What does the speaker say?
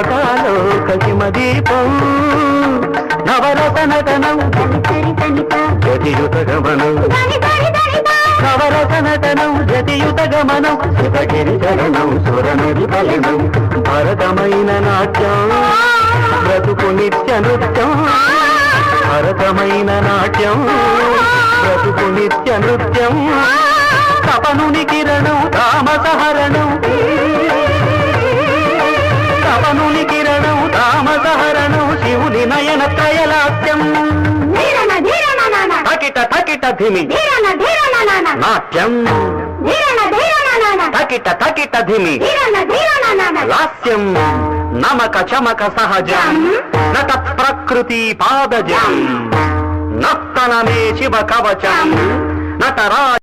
మమకాలోక హిమదీపం నవరసనటనం జతియుత గమనం నవరసనటనం జతియుత గమనం శివగిరి చరణం సురనది ఫలనం భరతమైన నాట్యం బ్రతుకు నిత్య నృత్యం భరతమైన నాట్యం బ్రతుకు నిత్య నృత్యం తపనుని కిరణం తామసహరణం తపనుని కిరణం తామసహరణం శివుని నయన త్రయలాస్యం తకిట తకిట ధిమి నాట్యం తకిట తకిట ధిమి లాస్యం నమక చమక సహజం నట ప్రకృతి పాదజం నర్తనమే శివ కవచం నటరా